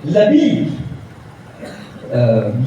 لبید،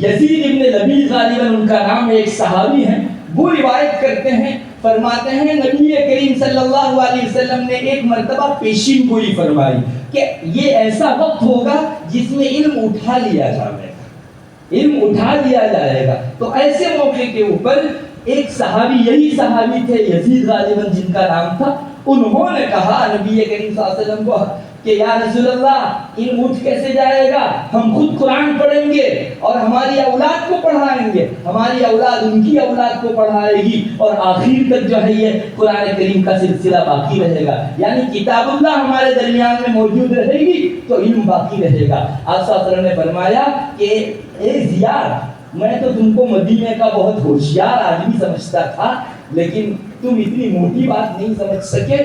یزید ابن لبید غالباً ان کا نام، ایک صحابی ہیں، وہ روایت کرتے ہیں، فرماتے ہیں نبی کریم صلی اللہ علیہ وسلم نے ایک مرتبہ پیشین گوئی فرمائی کہ یہ ایسا وقت ہوگا جس میں علم اٹھا لیا جائے گا، علم اٹھا لیا جائے گا۔ تو ایسے موقع کے اوپر ایک صحابی، یہی صحابی تھے یزید غالباً جن کا نام تھا، انہوں نے کہا نبی کریم صلی اللہ علیہ وسلم کو کہ یا رسول اللہ علم اٹھ کیسے جائے گا؟ ہم خود قرآن پڑھیں گے اور ہماری اولاد کو پڑھائیں گے، ہماری اولاد ان کی اولاد کو پڑھائے گی، اور آخر تک جو ہے یہ قرآن کریم کا سلسلہ باقی رہے گا، یعنی کتاب اللہ ہمارے درمیان میں موجود رہے گی تو علم باقی رہے گا۔ آپ صلی اللہ علیہ وسلم نے فرمایا کہ اے زیاد، میں تو تم کو مدینے کا بہت ہوشیار آدمی سمجھتا تھا، لیکن تم اتنی موٹی بات نہیں سمجھ سکے۔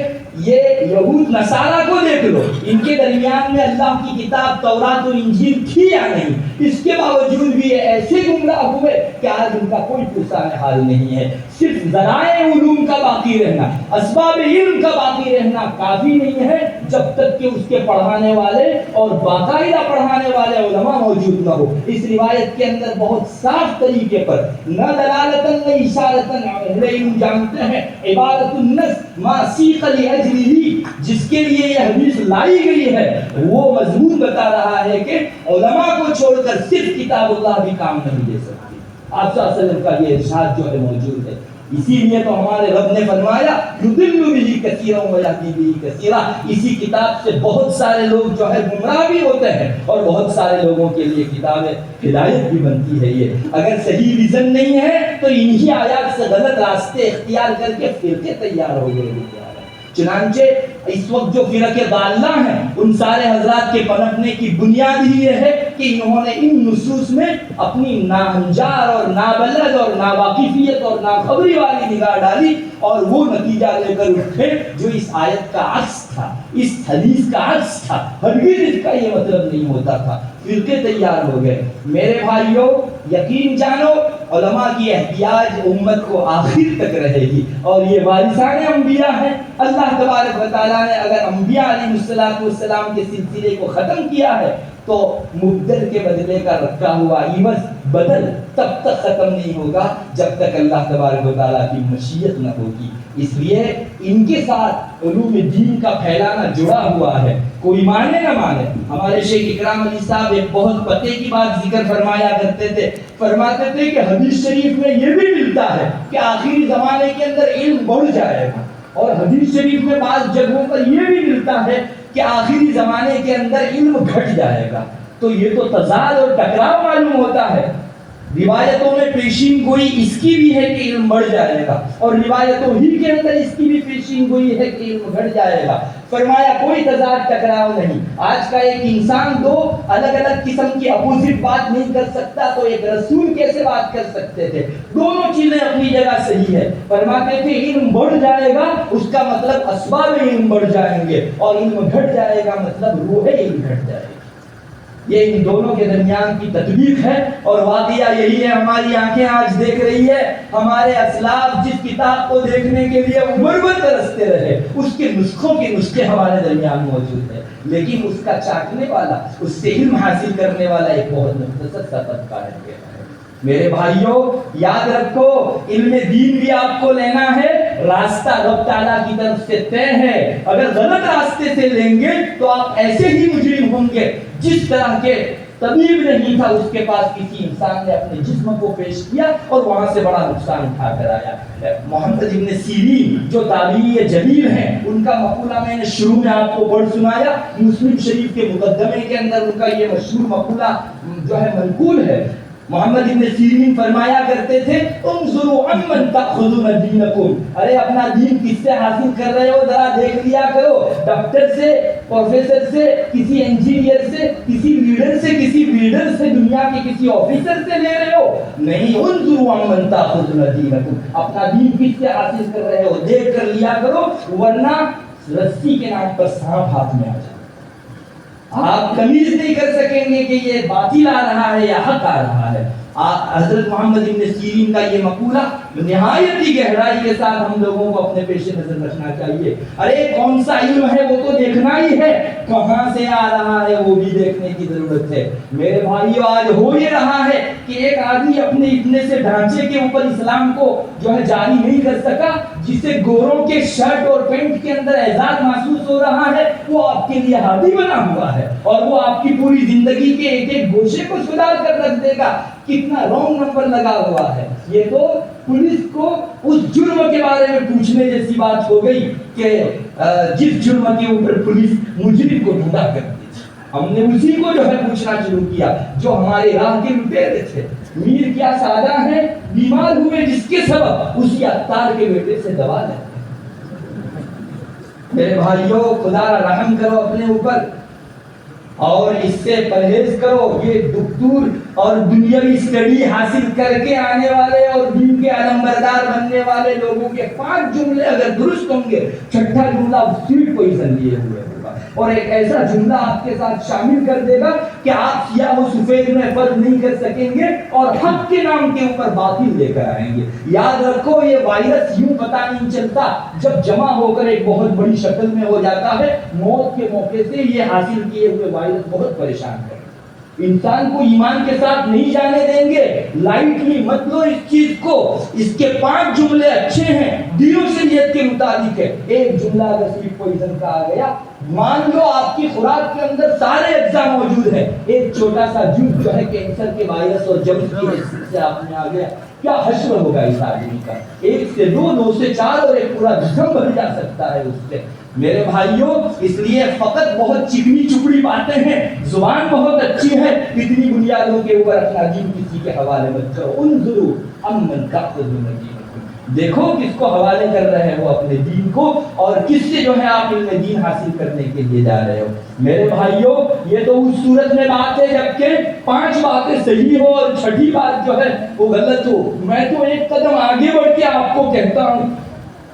یہ یہود نصارہ کو دیکھ لو، ان کے درمیان میں اللہ کی کتاب تورات و انجیل تھی یا نہیں، اس کے باوجود بھی یہ ایسے گمراہ ہوئے کہ آج ان کا کوئی پرسان حال نہیں ہے۔ صرف ذرائع علوم کا باقی رہنا، اسباب علم کا باقی رہنا کافی نہیں ہے جب تک کہ اس کے پڑھانے والے اور باقاعدہ پڑھانے والے علماء موجود نہ ہو۔ اس روایت کے اندر بہت صاف طریقے پر، نہ دلالتاً نہ اشارتاً، اہل علم جانتے ہیں عبادت النص ما سیق لاجلہ، جس کے لیے یہ حدیث لائی گئی ہے وہ مضمون بتا رہا ہے کہ علماء کو چھوڑ کر صرف کتاب اللہ بھی کام نہیں دے سکتی۔ آپ صلی اللہ علیہ وسلم کا یہ ارشاد جو ہے موجود ہے، اسی لیے تو ہمارے رب نے فرمایا یضل بہ کثیرا ویہدی بہ کثیرا، اسی کتاب سے بہت سارے لوگ جو ہے گمراہ بھی ہوتے ہیں اور بہت سارے لوگوں کے لیے کتاب ہدایت بھی بنتی ہے۔ یہ اگر صحیح ویژن نہیں ہے تو انہی آیات سے غلط راستے اختیار کر کے فرقے تیار ہو گئے۔ چنانچہ اس وقت جو فرقے ضالہ ہیں ان سارے حضرات کے پنپنے کی بنیاد ہی یہ ہے کہ انہوں نے ان نصوص میں اپنی ناہنجار اور نابلد اور ناواقفیت اور ناخبری والی نگاہ ڈالی، اور وہ نتیجہ لے کر اٹھے جو اس آیت کا عکس تھا، اس حدیث کا عکس تھا۔ ہرگز اس کا یہ مطلب نہیں ہوتا تھا، فرقے تیار ہو گئے۔ میرے بھائیوں، یقین جانو علماء کی احتیاج امت کو آخر تک رہے گی، اور یہ وارثان انبیاء ہیں۔ اللہ تبارک و تعالیٰ نے اگر انبیاء علیہ السلام کے سلسلے کو ختم کیا ہے تو مبدل کے بدلے کا رکھا ہوا عوض بدل تب تک ختم نہیں ہوگا جب تک اللہ تبارک و تعالیٰ کی مشیت نہ ہوگی۔ اس لیے ان کے ساتھ علوم دین کا پھیلانا جڑا ہوا ہے، کوئی مانے نہ مانے۔ ہمارے شیخ اکرام علی صاحب ایک بہت پتے کی بات ذکر فرمایا کرتے تھے، فرماتے تھے کہ حدیث شریف میں یہ بھی ملتا ہے کہ آخری زمانے کے اندر علم بڑھ جائے گا، اور حدیث شریف میں بعض جگہوں پر یہ بھی ملتا ہے کہ آخری زمانے کے اندر علم گھٹ جائے گا۔ تو یہ تو تضاد اور ٹکراؤ معلوم ہوتا ہے۔ روایتوں میں پیشین گوئی اس کی بھی ہے کہ علم بڑھ جائے گا، اور روایتوں ہی کے اندر اس کی بھی پیشین گوئی ہے کہ علم گھٹ جائے گا۔ فرمایا کوئی تضاد ٹکراؤ نہیں۔ آج کا ایک انسان دو الگ الگ قسم کی اپوزٹ بات نہیں کر سکتا، تو ایک رسول کیسے بات کر سکتے تھے؟ دونوں چیزیں اپنی جگہ صحیح ہے۔ فرماتے تھے علم بڑھ جائے گا اس کا مطلب اسباب علم بڑھ جائیں گے، اور علم گھٹ جائے گا مطلب روح علم گھٹ جائے گی۔ یہ ان دونوں کے درمیان کی تطبیق ہے، اور واقعہ یہی ہے۔ ہماری آنکھیں آج دیکھ رہی ہے، ہمارے اسلاف جس کتاب کو دیکھنے کے لیے عمر بھر ترستے رہے اس کے نسخوں کے نسخے ہمارے درمیان موجود ہے، لیکن اس کا چاٹنے والا، اس سے علم حاصل کرنے والا ایک بہت مختصر سا طبقہ رہ گیا ہے۔ میرے بھائیوں یاد رکھو، علم دین بھی آپ کو لینا ہے، راستہ رب تعالیٰ کی طرف سے طے ہے۔ اگر غلط راستے سے لیں گے تو آپ ایسے ہی مجرم ہوں گے جس طرح کے طبیب نہیں تھا، اس کے پاس کسی انسان نے اپنے جسم کو پیش کیا اور وہاں سے بڑا نقصان اٹھا کر آیا۔ محمد ابن سیرین جو تابعی جلیل ہیں، ان کا مقولہ میں نے شروع میں آپ کو پڑھ سنایا، مسلم شریف کے مقدمے کے اندر ان کا یہ مشہور مقولہ جو ہے منقول ہے۔ محمد ابن سیرین فرمایا کرتے تھے انظروا عمن تأخذون دینکم، ارے اپنا دین کس سے حاصل کر رہے ہو ذرا دیکھ لیا کرو۔ ڈاکٹر سے، پروفیسر سے، کسی انجینئر سے، کسی لیڈر سے، کسی بلڈر سے، دنیا کے کسی آفیسر سے لے رہے ہو؟ نہیں، انظروا عمن تأخذون دینکم، اپنا دین کس سے حاصل کر رہے ہو دیکھ کر لیا کرو، ورنہ رسی کے نام پر سانپ ہاتھ میں آ جائے، آپ تمیز نہیں کر سکیں گے کہ یہ باطل آ رہا ہے یا حق آ رہا ہے۔ حضرت محمد ابن سیرین کا یہ مقولہ نہایت ہی گہرائی کے ساتھ ہم لوگوں کو اپنے پیش نظر رکھنا چاہیے. ارے کون سا علم ہے وہ تو دیکھنا ہی ہے, کہاں سے آ رہا ہے وہ بھی دیکھنے کی ضرورت ہے. میرے بھائیو آج ہو یہ رہا ہے کہ ایک آدمی اپنے اتنے سے ڈھانچے کے اوپر اسلام کو جو ہے جاری نہیں کر سکا, جسے گوروں کے شرٹ اور پینٹ کے اندر اعزاز محسوس ہو رہا ہے, وہ آپ کے لیے ہادی بنا ہوا ہے اور وہ آپ کی پوری زندگی کے ایک ایک گوشے کو سدھار کر رکھ دے گا. کتنا رانگ نمبر لگا ہوا ہے. یہ تو پولیس کو اس جرم کے بارے میں پوچھنے جیسی بات ہو گئی کہ جس جرم کے اوپر پولیس مجرم کو ڈھونڈا کرتی تھی, ہم نے اسی کو جو ہے پوچھنا شروع کیا جو ہمارے راہ کے لٹیرے تھے. میر کیا سادہ ہیں, بیمار ہوئے جس کے سبب اسی عطار کے بیٹے سے دوا لیتے. میرے بھائیوں خدا را رحم کرو اپنے اوپر اور اس سے پرہیز کرو. یہ دکتور اور دنیاوی اسٹڈی حاصل کر کے آنے والے اور دین کے علمبردار بننے والے لوگوں کے 5 جملے اگر درست ہوں گے, چھٹا جملہ سیٹ پوزیشن لیے ہوئے ہوگا اور ایک ایسا جملہ آپ کے ساتھ شامل کر دے گا کہ آپ سیاہ و سفید میں فرق نہیں کر سکیں گے اور حق کے نام کے اوپر باطل لے کر آئیں گے. یاد رکھو یہ وائرس یوں پتہ نہیں چلتا, جب جمع ہو کر ایک بہت بڑی شکل میں ہو جاتا ہے. موت کے موقع سے یہ حاصل کیے ہوئے وائرس بہت پریشان کرے, انسان کو ایمان کے ساتھ نہیں جانے دیں گے. لائٹلی مت لو اس چیز کو. اس کے 5 جملے اچھے ہیں, دین و شریعت کے مطابق ہے. ایک جملہ اگر صرف پوائزن کا آ گیا, مان لو آپ کی خوراک کے اندر سارے اجزاء موجود ہیں, ایک چھوٹا سا جز جو ہے کینسر کے وائرس اور جرم کی حیثیت سے آپ میں آ گیا, کیا حشر ہوگا اس آدمی کا. 1 سے 2, 2 سے 4 اور ایک پورا جسم بھر جا سکتا ہے اس سے. میرے بھائیوں اس لیے فقط بہت چکنی چپڑی باتیں ہیں, زبان بہت اچھی ہے, اتنی بنیادوں کے اوپر اپنا دین کسی کے حوالے مت کرو. انظروا امن تاخذون دینکم, دیکھو کس کو حوالے کر رہے ہیں وہ اپنے دین کو, اور کس سے جو ہے آپ علم دین حاصل کرنے کے لیے جا رہے ہو. میرے بھائیوں یہ تو اس صورت میں بات ہے جبکہ 5 باتیں صحیح ہو اور 6ٹھی بات جو ہے وہ غلط ہو. میں تو ایک قدم آگے بڑھ کے آپ کو کہتا ہوں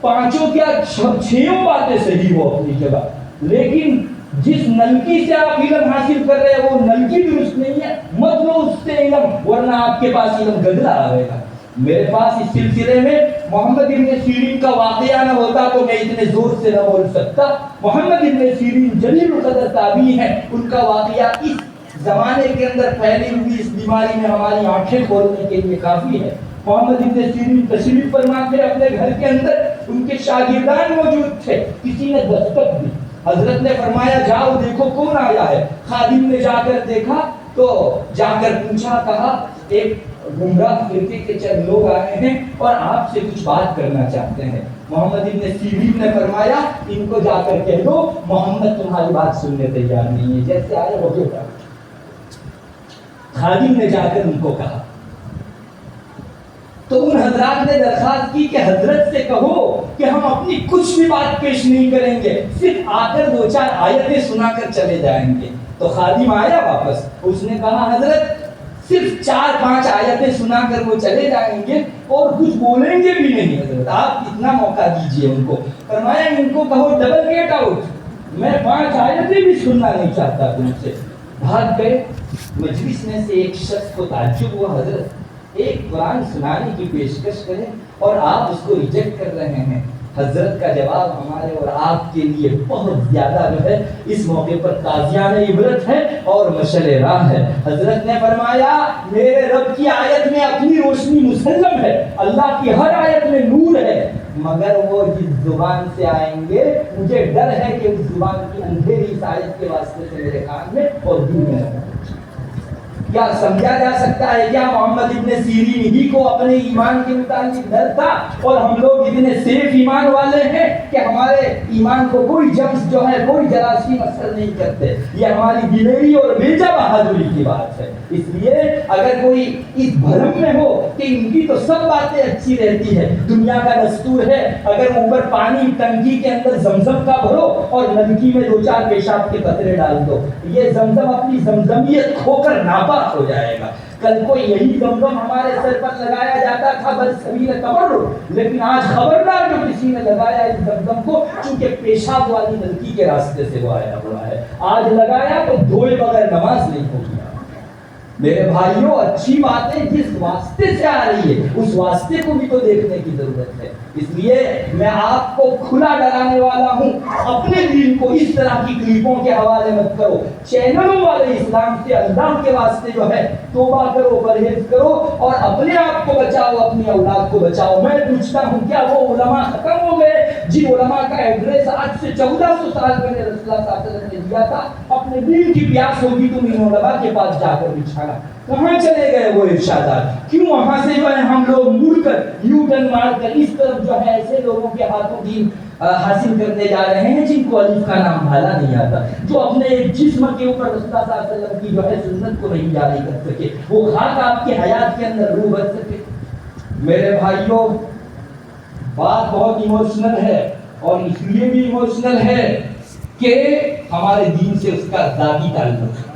5 کیا 6 باتیں صحیح ہو اپنی جگہ, لیکن جس نلکی سے آپ علم حاصل کر رہے ہیں وہ نلکی درست نہیں ہے, مت لو اس سے علم ورنہ آپ کے پاس علم گدلا آئے گا. میرے پاس اس سلسلے میں محمد ابن سیرین کا واقعہ نہ ہوتا تو میں اتنے زور سے نہ بول سکتا. محمد ابن سیرین جلیل القدر تابعی ہیں, ان کا واقعہ اس زمانے کے اندر پھیلی ہوئی اس بیماری میں ہماری آنکھیں کھولنے کے لیے کافی ہے. محمد ابن سیرین تشریف فرما تھے اپنے گھر کے اندر, ان کے شاگردان موجود تھے, کسی نے دستک دی. حضرت نے فرمایا جاؤ دیکھو کون آیا ہے. خادم نے جا کر دیکھا تو جا کر پوچھا, کہا ایک گمراہ فرقے کے چند لوگ آئے ہیں اور آپ سے کچھ بات کرنا چاہتے ہیں. محمد ابن سیرین نے فرمایا ان کو جا کر کہہ دو محمد تمہاری بات سننے تیار نہیں ہے, جیسے آئے ہو گیا. خادم نے جا کر ان کو کہا تو ان حضرات نے درخواست کی کہ حضرت سے کہو کہ ہم اپنی کچھ بھی بات پیش نہیں کریں گے, صرف آ کر 2-4 آیتیں سنا کر چلے جائیں گے. تو خادم آیا واپس, اس نے کہا حضرت صرف 4-5 آیتیں سنا کر وہ چلے جائیں گے اور کچھ بولیں گے بھی نہیں. حضرت آپ کتنا موقع دیجئے ان کو. فرمایا ان کو کہو ڈبل گیٹ آؤٹ, میں 5 آیتیں بھی سننا نہیں چاہتا تم سے. بھاگ گئے. مجلس میں سے ایک شخص کو تعجب ہوا, حضرت ایک قرآن سنانے کی پیشکش کریں اور آپ اس کو ریجیکٹ کر رہے ہیں. حضرت کا جواب ہمارے اور آپ کے لیے بہت زیادہ جو ہے اس موقع پر تازیانہ عبرت ہے اور مشعل راہ ہے. حضرت نے فرمایا میرے رب کی آیت میں اپنی روشنی مسلم ہے, اللہ کی ہر آیت میں نور ہے, مگر وہ جس زبان سے آئیں گے مجھے ڈر ہے کہ اس زبان کی اندھیری اس آیت کے واسطے سے میرے کان میں اور دل میں ہے. کیا سمجھا جا سکتا ہے کیا محمد ابن سیرین ہی کو اپنے ایمان کے متعلق ڈر تھا اور ہم لوگ اتنے سیف ایمان والے ہیں کہ ہمارے ایمان کو کوئی جمس جو ہے کوئی جراثیم اثر نہیں کرتے. یہ ہماری دلیری اور بیجا بہادری کی بات ہے. اس لیے اگر کوئی اس بھرم میں ہو کہ ان کی تو سب باتیں اچھی رہتی ہے, دنیا کا دستور ہے اگر اوپر پانی ٹنکی کے اندر زمزم کا بھرو اور نلکی میں 2-4 پیشاب کے قطرے ڈال دو, یہ زمزم اپنی زمزمیت کھو کر ناپاک ہو جائے گا. کل کو یہی زمزم ہمارے سر پر لگایا جاتا تھا بس سبیل تبرک, لیکن آج خبردار جو کسی نے لگایا اس زمزم کو, چونکہ پیشاب والی نلکی کے راستے سے وہ آیا ہوا ہے, آج لگایا تو دھوئے بغیر نماز نہیں ہوگی. میرے بھائیوں اچھی باتیں جس واسطے سے آ رہی ہے اس واسطے کو بھی تو دیکھنے کی ضرورت ہے. اس لیے میں آپ کو کھلا ڈرانے والا ہوں, اپنے دین کو اس طرح کی کلپوں کے حوالے مت کرو. چینلوں والے اسلام سے اللہ کے واسطے جو ہے توبہ کرو, پرہیز کرو اور اپنے آپ کو بچاؤ, اپنی اولاد کو بچاؤ. میں پوچھتا ہوں کیا وہ علماء ختم ہو گئے جن علماء کا ایڈریس آج سے 1400 سال پہلے رسول اللہ صلی اللہ علیہ وسلم نے دیا تھا؟ اپنے دین کی پیاس ہوگی تم ان علماء کے پاس جا کر بچھانا. کہاں چلے گئے وہ ارشادات؟ کیوں وہاں سے جو ہے ہم لوگ مڑ کر یو ٹرن مار کر اس طرف جو ہے ایسے لوگوں کے ہاتھوں دین حاصل کرنے جا رہے ہیں جن کو الف کا نام بھالا نہیں آتا, جو اپنے ایک جسم کے اوپر رسول اللہ صلی اللہ علیہ وسلم کی جو ہے سنت کو نہیں جاری کر سکے, وہ خاک آپ کی حیات کے اندر روح بن سکے. میرے بھائیوں بات بہت ایموشنل ہے, اور اس لیے بھی ایموشنل ہے کہ ہمارے دین سے اس کا ذاتی تعلق ہے.